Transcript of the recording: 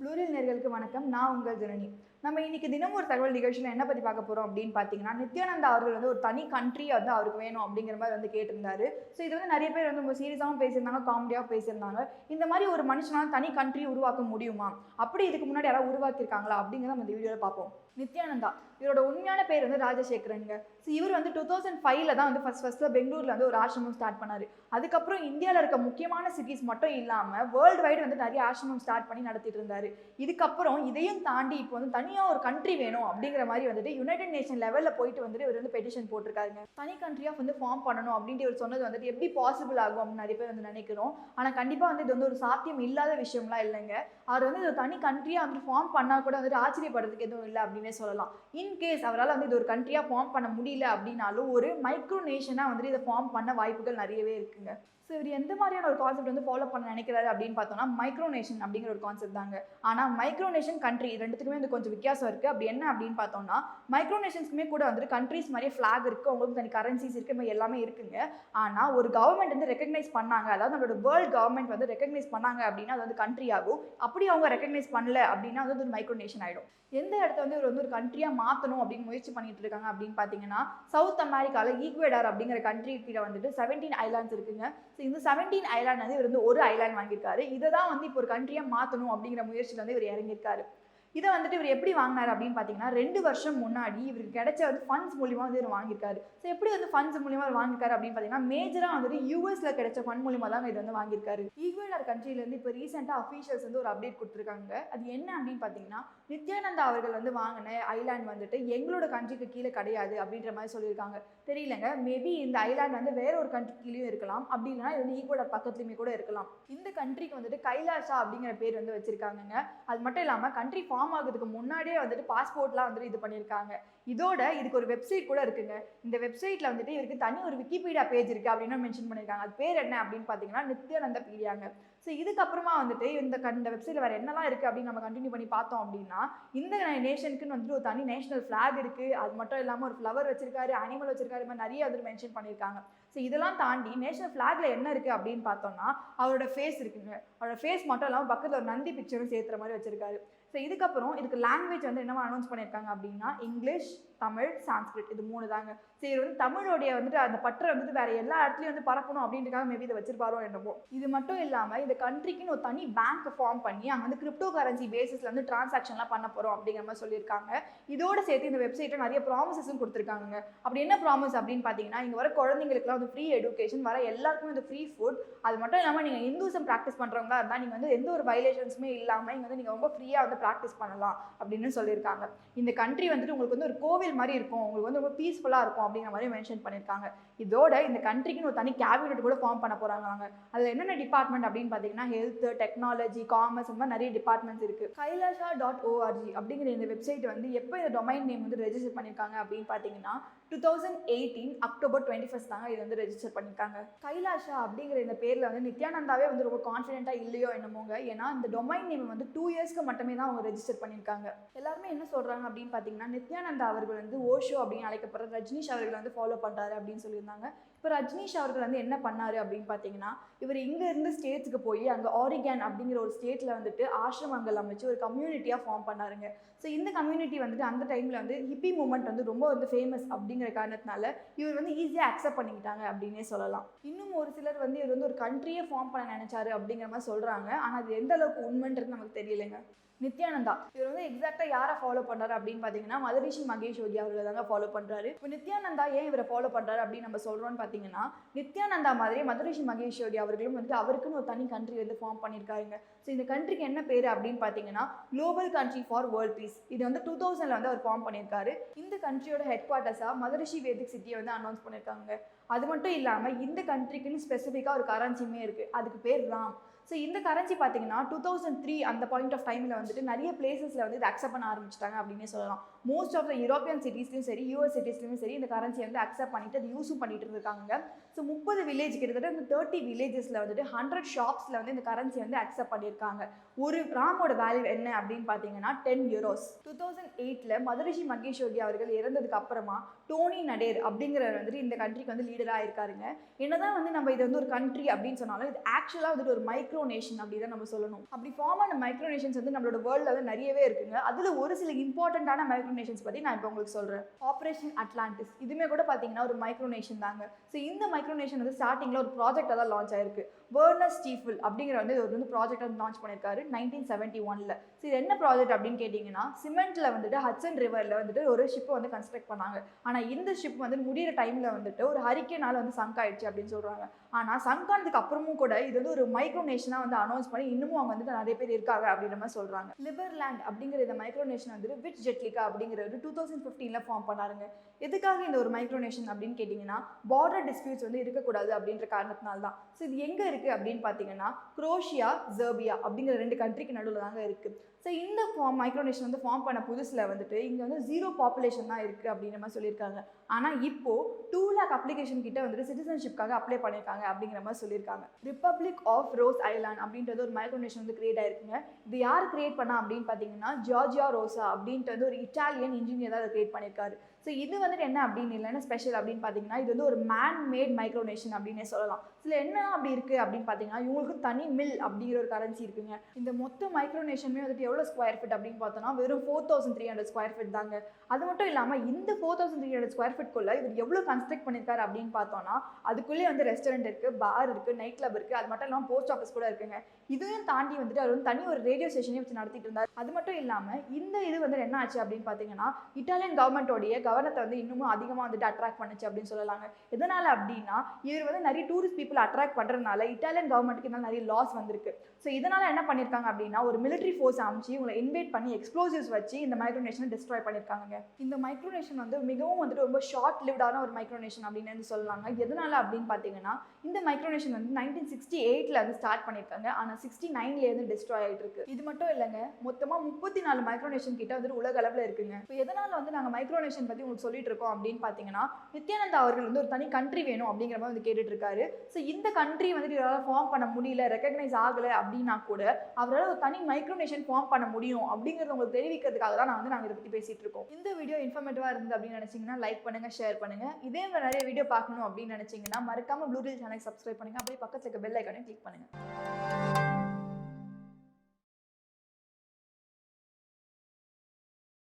ப்ளூரில் நேர்களுக்கு வணக்கம். நான் உங்கள் ஜனனி. நம்ம இன்னைக்கு தினம் ஒரு தகவல் நிகழ்ச்சியில் என்ன பற்றி பார்க்க போகிறோம் அப்படின்னு பார்த்தீங்கன்னா, நித்யானந்தா அவர்கள் வந்து ஒரு தனி கண்ட்ரி வந்து அவருக்கு வேணும் அப்படிங்கிற மாதிரி வந்து கேட்டிருந்தாரு. ஸோ இது வந்து நிறைய பேர் வந்து ரொம்ப சீரியஸாகவும் பேசியிருந்தாங்க, காமெடியாகவும் பேசியிருந்தாங்க. இந்த மாதிரி ஒரு மனுஷனால் தனி கண்ட்ரி உருவாக்க முடியுமா, அப்படி இதுக்கு முன்னாடி யாராவது உருவாக்கியிருக்காங்களா அப்படிங்கிறத நம்ம இந்த வீடியோவில் பார்ப்போம். நித்யானந்தா இவரோட உண்மையான பேர் வந்து ராஜசேகரனுங்க. ஸோ இவர் வந்து 2005 தான் வந்து ஃபர்ஸ்ட் பெங்களூரில் வந்து ஒரு ஆசிரமம் ஸ்டார்ட் பண்ணார். அதுக்கப்புறம் இந்தியாவில் இருக்க முக்கியமான சிட்டிஸ் மட்டும் இல்லாமல் வேர்ல்டு வைடு வந்து நிறைய ஆசிரமம் ஸ்டார்ட் பண்ணி நடத்திட்டு இருந்தார். இதுக்கப்புறம் இதையும் தாண்டி இப்போ வந்து தனியாக ஒரு கண்ட்ரி வேணும் அப்படிங்கிற மாதிரி வந்துட்டு யுனைடெட் நேஷன் லெவலில் போயிட்டு வந்து இவர் வந்து பெட்டிஷன் போட்டிருக்காருங்க. தனி கண்ட்ரியாக வந்து ஃபார்ம் பண்ணணும் அப்படின்ட்டு இவர் சொன்னது வந்துட்டு எப்படி பாசிபிள் ஆகும் அப்படின்னு நிறைய பேர் வந்து நினைக்கிறோம். ஆனால் கண்டிப்பாக வந்து இது வந்து ஒரு சாத்தியம் இல்லாத விஷயம்லாம் இல்லைங்க. அவர் வந்து இது தனி கண்ட்ரியாக வந்து ஃபார்ம் பண்ணால் கூட வந்துட்டு ஆச்சரியப்படுறதுக்கு எதுவும் இல்லை அப்படின்னே சொல்லலாம். இன்கேஸ் அவரால் வந்து இது ஒரு கண்ட்ரியாக ஃபார்ம் பண்ண முடியல அப்படின்னாலும் ஒரு மைக்ரோ நேஷனாக வந்துட்டு இதை ஃபார்ம் பண்ண வாய்ப்புகள் நிறையவே இருக்குங்க. ஸோ இவர் எந்த மாதிரியான ஒரு கான்செப்ட் வந்து ஃபாலோ பண்ண நினைக்கிறாரு அப்படின்னு பார்த்தோம்னா, மைக்ரோனேஷன் அப்படிங்கிற ஒரு கான்செப்ட் தாங்க. ஆனால் மைக்ரோனேஷன் கண்ட்ரி ரெண்டுத்துக்குமே வந்து கொஞ்சம் வித்தியாசம் இருக்குது. அப்படி என்ன அப்படின்னு பார்த்தோம்னா, மைக்ரோனேஷன்ஸ்க்குமே கூட வந்துட்டு கண்ட்ரிஸ் மாதிரியே ஃப்ளாக் இருக்குது, அவங்களுக்கு தனி கரன்சிஸ் இருக்குது, மாதிரி எல்லாமே இருக்குங்க. ஆனால் ஒரு கவர்மெண்ட் வந்து ரெக்கக்னைஸ் பண்ணாங்க, அதாவது நம்மளோட வேர்ல்டு கவர்மெண்ட் வந்து ரெக்கக்னைஸ் பண்ணாங்க அப்படின்னா அது வந்து கண்ட்ரி ஆகும். அப்படி அவங்க ரெக்கக்னைஸ் பண்ணல அப்படின்னா அது வந்து ஒரு மைக்ரோனேஷன் ஆகிடும். எந்த இடத்த வந்து இவர் வந்து ஒரு கண்ட்ரியாக மாற்றணும் அப்படின்னு முயற்சி பண்ணிட்டு இருக்காங்க அப்படின்னு பார்த்தீங்கன்னா, சவுத் அமெரிக்காவில் ஈக்வெடார் அப்படிங்கிற கண்ட்ரி கீழே வந்துட்டு 17 ஐலாண்ட்ஸ் இருக்குங்க. ஸோ இந்த 17 ஐலாண்ட் வந்து இவர் வந்து ஒரு ஐலாண்ட் வாங்கியிருக்காரு. இதை தான் வந்து இப்போ ஒரு கண்ட்ரியாக மாற்றணும் அப்படிங்கிற முயற்சியில் வந்து இவர் இறங்கியிருக்காரு. இதை வந்துட்டு இவர் எப்படி வாங்கினார் அப்படின்னு பார்த்தீங்கன்னா, 2 வருஷம் முன்னாடி இவருக்கு கிடைச்ச வந்து ஃபண்ட்ஸ் மூலியமாக வந்து இவர் வாங்கியிருக்காரு. ஸோ எப்படி வந்து ஃபண்ட்ஸ் மூலியமாக அவர் வாங்கியிருக்காரு அப்படின்னு பார்த்தீங்கன்னா, மேஜராக வந்துட்டு யூஎஸ்ல கிடைச்ச ஃபண்ட் மூலியமாக தான் இது வந்து வாங்கியிருக்காரு. ஈக்வெடார் கண்ட்ரிலேருந்து இப்போ ரீசெண்டாக அஃபீஷியல்ஸ் வந்து ஒரு அப்டேட் கொடுத்துருக்காங்க. அது என்ன அப்படின்னு பார்த்தீங்கன்னா, நித்யானந்தா அவர்கள் வந்து வாங்கின ஐலாண்ட் வந்துட்டு எங்களோட கண்ட்ரிக்கு கீழே கிடையாது அப்படின்ற மாதிரி சொல்லியிருக்காங்க. தெரியலங்க, மேபி இந்த ஐலாண்ட் வந்து வேற ஒரு கண்ட்ரி கீழேயும் இருக்கலாம், அப்படி இல்லைனா இது வந்து ஈக்வெடார் பக்கத்துலையுமே கூட இருக்கலாம். இந்த கண்ட்ரிக்கு வந்துட்டு கைலாஷா அப்படிங்கிற பேர் வந்து வச்சிருக்காங்க. அது மட்டும் இல்லாமல் கண்ட்ரி ஃபார்ம் ஆகிறதுக்கு முன்னாடியே வந்துட்டு பாஸ்போர்ட்லாம் வந்துட்டு இது பண்ணியிருக்காங்க. இதோட இதுக்கு ஒரு வெப்சைட் கூட இருக்குங்க. இந்த வெப்சைட்ல வந்துட்டு இவருக்கு தனி ஒரு விக்கிபீடியா பேஜ் இருக்கு அப்படின்னு மென்ஷன் பண்ணியிருக்காங்க. அது பேர் என்ன அப்படின்னு பார்த்தீங்கன்னா நித்யானந்த பீடியாங்க. ஸோ இதுக்கப்புறமா வந்துட்டு இந்த வெப்சைட்ல வேற என்னெல்லாம் இருக்கு அப்படின்னு நம்ம கண்டினியூ பண்ணி பார்த்தோம் அப்படின்னா, இந்த நேஷனுக்குன்னு வந்துட்டு ஒரு தனி நேஷனல் ஃபிளாக் இருக்கு. அது மட்டும் இல்லாமல் ஒரு ஃப்ளவர் வச்சிருக்காரு, அனிமல் வச்சிருக்காரு, மாதிரி நிறைய வந்துட்டு மென்ஷன் பண்ணியிருக்காங்க. ஸோ இதெல்லாம் தாண்டி நேஷனல் ஃபிளாக்ல என்ன இருக்கு அப்படின்னு பார்த்தோம்னா, அவரோட ஃபேஸ் இருக்குங்க. அவரோட ஃபேஸ் மட்டும் இல்லாமல் பக்கத்தில் ஒரு நந்தி பிக்சரும் சேர்த்துற மாதிரி வச்சிருக்காரு. ஸோ இதுக்கப்புறம் இதுக்கு லாங்குவேஜ் வந்து என்னவா அனௌன்ஸ் பண்ணியிருக்காங்க அப்படின்னா, இங்கிலீஷ், தமிழ், சான்ஸ்கிரிட், இது 3 தாங்க. சரி, வந்து தமிழோடைய வந்துட்டு அந்த பற்றை வந்துட்டு வேற எல்லா இடத்துலையும் வந்து பரப்பணும் அப்படின்றதுக்காக மேபி இதை வச்சிருப்பாரோ என்னமோ. இது மட்டும் இல்லாமல் இந்த கண்ட்ரிக்குன்னு ஒரு தனி பேங்க் ஃபார்ம் பண்ணி அங்கே வந்து கிரிப்டோ கரன்சி பேசிஸ்ல வந்து டிரான்சாக்ஷன்லாம் பண்ண போகிறோம் அப்படிங்கிற மாதிரி சொல்லியிருக்காங்க. இதோட சேர்த்து இந்த வெப்சைட்டில் நிறைய ப்ராமிசஸும் கொடுத்துருக்காங்க. அப்படி என்ன ப்ராமிஸ் அப்படின்னு பார்த்தீங்கன்னா, இங்கே வர குழந்தைங்களுக்குலாம் வந்து ஃப்ரீ எடுகேஷன், வர எல்லாருக்குமே வந்து ஃப்ரீ ஃபுட். அது மட்டும் இல்லாமல் நீங்கள் இந்துசம் ப்ராக்டிஸ் பண்ணுறவங்களா இருந்தால் நீங்கள் வந்து எந்த ஒரு வயலேஷன்ஸுமே இல்லாமல் இங்கே வந்து நீங்கள் ரொம்ப ஃப்ரீயாக வந்து ப்ராக்டிஸ் பண்ணலாம் அப்படின்னு சொல்லியிருக்காங்க. இந்த கண்ட்ரி வந்துட்டு உங்களுக்கு வந்து ஒரு கோவில் மாதிரி இருக்கும், உங்களுக்கு வந்து ரொம்ப பீஸ்ஃபுல்லாக இருக்கும் அப்படிங்கிற மாதிரி மென்ஷன் பண்ணியிருக்காங்க. இதோட இந்த கண்ட்ரிக்குன்னு ஒரு தனி கேபினெட் கூட ஃபார்ம் பண்ண போகிறாங்க. அதில் என்னென்ன டிபார்ட்மெண்ட் அப்படின்னு பார்த்தீங்கன்னா, ஹெல்த், டெக்னாலஜி, காமர்ஸ், அந்த மாதிரி நிறைய டிபார்ட்மெண்ட்ஸ் இருக்குது. கைலாஷா.org அப்படிங்கிற இந்த வெப்சைட் வந்து எப்போ இந்த டொமைன் நேம் வந்து ரெஜிஸ்டர் பண்ணியிருக்காங்க அப்படின்னு பார்த்தீங்கன்னா, 2018 அக்டோபர் 21 தாங்க இது வந்து ரெஜிஸ்டர் பண்ணியிருக்காங்க. கைலாஷா அப்படிங்கிற இந்த பேரில் வந்து நித்யானந்தாவே வந்து ரொம்ப கான்ஃபிடென்ட்டாக இல்லையோ என்னமோங்க. ஏன்னா இந்த டொமைன் நேம் வந்து 2 இயர்ஸ்க்கு மட்டுமே தான் அவங்க ரெஜிஸ்டர் பண்ணியிருக்காங்க. எல்லாருமே என்ன சொல்கிறாங்க அப்படின்னு பார்த்தீங்கன்னா, நித்யானந்தா அவர்கள் வந்து ஓஷோ அப்படின்னு அழைக்கப்படுற ரஜ்னீஷ் அவர்கள் வந்து ஃபாலோ பண்ணுறாரு அப்படின்னு சொல்லியிருந்தாங்க. இப்போ ரஜ்னீஷ் அவர்கள் வந்து என்ன பண்ணாரு அப்படின்னு பார்த்தீங்கன்னா, இவர் இங்கேருந்து ஸ்டேட்ஸுக்கு போய் அங்கே ஆரிகன் அப்படிங்கிற ஒரு ஸ்டேட்டில் வந்துட்டு ஆசிரமங்கள் அமைச்சு ஒரு கம்யூனிட்டியாக ஃபார்ம் பண்ணாருங்க. ஸோ இந்த கம்யூனிட்டி வந்துட்டு அந்த டைமில் வந்து ஹிப்பி மூமெண்ட் வந்து ரொம்ப வந்து ஃபேமஸ் அப்படிங்கிற காரணத்தினால இவர் வந்து ஈஸியாக அக்செப்ட் பண்ணிக்கிட்டாங்க அப்படின்னே சொல்லலாம். இன்னும் ஒரு சிலர் வந்து இவர் வந்து ஒரு கண்ட்ரியே ஃபார்ம் பண்ண நினைச்சாரு அப்படிங்கிற மாதிரி சொல்கிறாங்க. ஆனால் அது எந்த அளவுக்கு உண்மைன்றது நமக்கு தெரியலைங்க. நித்யானந்தா இவர் வந்து எக்ஸாக்டாக யாரை ஃபாலோ பண்ணுறாரு அப்படின்னு பார்த்தீங்கன்னா, மகரிஷி மகேஷ் யோகி அவர்களை தாங்க ஃபாலோ பண்ணுறாரு. இப்போ நித்யானந்தா ஏன் இவரை ஃபாலோ பண்ணுறாரு அப்படின்னு நம்ம சொல்கிறோன்னு பார்த்தீங்கன்னா, நித்யானந்தா மாதிரி மகரிஷி மகேஷ் யோகி அவர்களும் வந்து அவருக்குன்னு ஒரு தனி கண்ட்ரி வந்து ஃபார்ம் பண்ணியிருக்காருங்க. ஸோ இந்த கண்ட்ரிக்கு என்ன பேர் அப்படின்னு பார்த்தீங்கன்னா, global country for world piece. இது வந்து 2000 வந்து அவர் ஃபார்ம் பண்ணியிருக்காரு. இந்த கண்ட்ரியோட ஹெட் குவார்ட்டர்ஸாக மகரிஷி வேதிக் சிட்டியை வந்து அனௌன்ஸ் பண்ணியிருக்காங்க. அது மட்டும் இல்லாமல் இந்த கண்ட்ரிக்குன்னு ஸ்பெசிஃபிக்காக ஒரு கரன்சியுமே இருக்குது. அதுக்கு பேர் ராம். ஸோ இந்த கரன்சி பார்த்தீங்கன்னா 2003 அந்த பாயிண்ட் ஆஃப் டைமில் வந்துட்டு நிறைய பிளேசஸில் வந்து இதை அக்செப்ட் பண்ண ஆரம்பிச்சிட்டாங்க அப்படின்னே சொல்லலாம். மோஸ்ட் ஆஃப் த யூரோப்பியன் சிட்டிஸ்லையும் சரி, யூஎஸ் சிட்டிஸ்லையும் சரி இந்த கரன்சி வந்து அக்செப்ட் பண்ணிட்டு அது யூஸும் பண்ணிட்டு இருக்காங்க. ஸோ 30 வில்லேஜ் கிட்டத்தட்ட வந்து 30 வில்லேஜஸில் வந்துட்டு 100 ஷாப்ஸில் வந்து இந்த கரன்சி வந்து அக்செப்ட் பண்ணியிருக்காங்க. ஒரு கிராமோட வேல்யூ என்ன அப்படின்னு பார்த்தீங்கன்னா 10 யூரோஸ். 2008 மதுரிஷி மகேஷ் யோகி அவர்கள் இறந்ததுக்கு அப்புறமா டோனி நடேர் அப்படிங்கிறவர் வந்துட்டு இந்த கண்ட்ரிக்கு வந்து லீடராக இருக்காருங்க. என்னதான் வந்து நம்ம இது வந்து ஒரு கண்ட்ரி அப்படின்னு சொன்னாலும் இது ஆக்சுவலாக வந்துட்டு ஒரு மைக்ரோ நேஷன் அப்படி தான் நம்ம சொல்லணும். அப்படி ஃபார்ம் ஆன மைக்ரோ நேஷன்ஸ் வந்து நம்மளோட வேர்ல்டில் வந்து நிறையவே இருக்குங்க. அதில் ஒரு சில இம்பார்ட்டண்ட்டான மைக்ரோ நேஷன்ஸ் பற்றி நான் இப்போ உங்களுக்கு சொல்கிறேன். ஆப்ரேஷன் அட்லாண்டிஸ் இதுவுமே கூட பார்த்தீங்கன்னா ஒரு மைக்ரோ நேஷன் தாங்க. ஸோ இந்த மைக்ரோ நேஷன் வந்து ஸ்டார்டிங்கில் ஒரு ப்ராஜெக்டாக தான் லான்ச் ஆயிருக்கு. வெர்னர் ஸ்டீஃபில் அப்படிங்கிற வந்து ஒரு வந்து ப்ராஜெக்ட் வந்து லான்ச் பண்ணியிருக்காரு 1971. ஸோ இது என்ன ப்ராஜெக்ட் அப்படின்னு கேட்டிங்கன்னா சிமெண்ட்டில் வந்துட்டு ஹட்சன் ரிவரில் வந்துட்டு ஒரு ஷிப்பை வந்து கன்ஸ்ட்ரக்ட் பண்ணாங்க. ஆனால் இந்த ஷிப் வந்து முடிகிற டைமில் வந்துட்டு ஒரு ஹரிக்கேனால வந்து சங்க் ஆயிடுச்சு அப்படின்னு சொல்கிறாங்க. ஆனால் சங்க் ஆனதுக்கு அப்புறமும் கூட இது வந்து ஒரு மைக்ரோ நேஷனாக வந்து அனௌன்ஸ் பண்ணி இன்னமும் அவங்க வந்துட்டு நிறைய பேர் இருக்காங்க அப்படின்ற மாதிரி சொல்கிறாங்க. லிபர்லேண்ட் அப்படிங்கிற இந்த மைக்ரோ நேஷன் வந்துட்டு விச் ஜெட்லிகா அப்படிங்கிறது 2015 ஃபார்ம் பண்ணாருங்க. எதுக்காக இந்த ஒரு மைக்ரோ நேஷன் அப்படின்னு கேட்டிங்கன்னா பார்டர் டிஸ்பியூட்ஸ் வந்து இருக்கக்கூடாது அப்படின்ற காரணத்தினால தான். ஸோ இது எங்கே இருக்குது அப்படின்னு பார்த்தீங்கன்னா குரோஷியா, செர்பியா அப்படிங்கிற 2 கண்ட்ரிக்கு நடுவில் தாங்க இருக்குது. ஸோ இந்த மைக்ரோனேஷன் வந்து ஃபார்ம் பண்ண புதுசில் வந்துட்டு இங்கே வந்து 0 பாப்புலேஷன் தான் இருக்குது அப்படிங்கிற மாதிரி சொல்லியிருக்காங்க. ஆனால் இப்போது 2 lakh அப்ளிகேஷன் கிட்ட வந்துட்டு சிட்டிசன்ஷிப்காக அப்ளை பண்ணியிருக்காங்க அப்படிங்கிற மாதிரி சொல்லியிருக்காங்க. ரிப்பப்ளிக் ஆஃப் ரோஸ் ஐலாண்ட் அப்படின்றது ஒரு மைக்ரோனேஷன் வந்து கிரியேட் ஆயிருக்குங்க. இது யார் கிரியேட் பண்ணா அப்படின்னு பார்த்தீங்கன்னா ஜார்ஜியா ரோசா அப்படின்ட்டு வந்து ஒரு இட்டாலியன் இன்ஜினியர் தான் அதை கிரியேட் பண்ணியிருக்காரு. ஸோ இது வந்துட்டு என்ன அப்படின்னு இல்லை, என்ன ஸ்பெஷல் அப்படின்னு பார்த்தீங்கன்னா இது வந்து ஒரு மேன் மேட் மைக்ரோனேஷன் அப்படின்னே சொல்லலாம். சில என்ன அப்படி இருக்குது அப்படின்னு பார்த்தீங்கன்னா இவங்களுக்கு தனி மில் அப்படிங்கிற ஒரு கரன்சி இருக்குங்க. இந்த மொத்த மைக்ரோனேஷனுமே வந்துட்டு எவ்வளோ ஸ்கொயர் ஃபீட் அப்படின்னு பார்த்தோன்னா வெறும் 4300 ஸ்கொயர் ஃபீட் தாங்க. அது மட்டும் இல்லாமல் இந்த 4300 ஸ்கொயர் ஃபீட்குள்ளே இவர் எவ்வளோ கன்ஸ்ட்ரக்ட் பண்ணியிருக்காரு அப்படின்னு பார்த்தோன்னா அதுக்குள்ளேயே வந்து ரெஸ்டாரண்ட் இருக்குது, பார் இருக்குது, நைட் கிளப் இருக்குது, அது மட்டும் இல்லாமல் போஸ்ட் ஆஃபீஸ் கூட இருக்குங்க. இதையும் தாண்டி வந்துட்டு அவர் வந்து தனி ஒரு ரேடியோ ஸ்டேஷனையும் வச்சு நடத்திட்டு இருந்தார். அது மட்டும் இல்லாமல் இந்த இது வந்து என்ன ஆச்சு அப்படின்னு பார்த்தீங்கன்னா இட்டாலியன் கவர்மெண்ட்டோடைய கவனத்தை வந்து இன்னமும் அதிகமாக வந்துட்டு அட்ராக்ட் பண்ணுச்சு அப்படின்னு சொல்லலாங்க. எதனால் அப்படின்னா இவர் வந்து நிறைய டூரிஸ்ட் பீப்புள் அட்ராக்ட் பண்ணுறதுனால இட்டாலியன் கவர்மெண்ட்டுக்கு இதனால் நிறைய லாஸ் வந்திருக்கு. ஸோ இதனால் என்ன பண்ணியிருக்காங்க அப்படின்னா ஒரு மிலிட்ரி ஃபோர்ஸ் அமைச்சு இவங்களை இன்வைட் பண்ணி எக்ஸ்ப்ளோசிவ்ஸ் வச்சு இந்த மைக்ரோனேஷனை டிஸ்ட்ராய் பண்ணியிருக்காங்க. இந்த மைக்ரோனேஷன் வந்து மிகவும் வந்துட்டு ரொம்ப ஷார்ட் லிவ்டான ஒரு மைக்ரோனேஷன் அப்படின்னு சொல்லலாங்க. எதனால் அப்படின்னு பார்த்தீங்கன்னா இந்த மைக்ரோனேஷன் வந்து 1968 வந்து ஸ்டார்ட் பண்ணியிருக்காங்க. ஆனால் 69 டிஸ்ட்ராய் ஆகிட்டு இருக்கு. இது மட்டும் இல்லைங்க, மொத்தமாக 34 மைக்ரோனேஷன் கிட்ட வந்து உலக அளவில் இருக்குங்க. இப்போ எதனால் வந்து நாங்கள் மைக்ரோனேஷன் பற்றி உங்களுக்கு சொல்லிட்டு இருக்கோம் அப்படின்னு பார்த்தீங்கன்னா நித்யானந்தா அவர்கள் வந்து ஒரு தனி கண்ட்ரி வேணும் அப்படிங்கிற மாதிரி வந்து கேட்டுட்டு இருக்காரு. ஸோ இந்த கண்ட்ரி வந்துட்டு இவரால் ஃபார்ம் பண்ண முடியல, ரெகக்னைஸ் ஆகலை அப்படின்னா கூட அவரால் ஒரு தனி மைக்ரோனேஷன் ஃபார்ம் பண்ண முடியும் அப்படிங்கிறத உங்களுக்கு தெரிவிக்கிறதுக்காக தான் நாங்கள் இதை பற்றி பேசிட்டு இருக்கோம். இந்த வீடியோ இன்ஃபர்மேட்டிவாக இருந்து அப்படின்னு நினைச்சீங்கன்னா லைக் பண்ணுங்க, ஷேர் பண்ணுங்க. இதே மாதிரி நிறைய வீடியோ பார்க்கணும் அப்படின்னு நினைச்சீங்கன்னா மறக்காம ப்ளூ ரீல் சேனல் சப்ஸ்கிரைப் பண்ணுங்க. அப்படியே பக்கத்துல இருக்க பெல் ஐக்கானை கிளிக் பண்ணுங்க.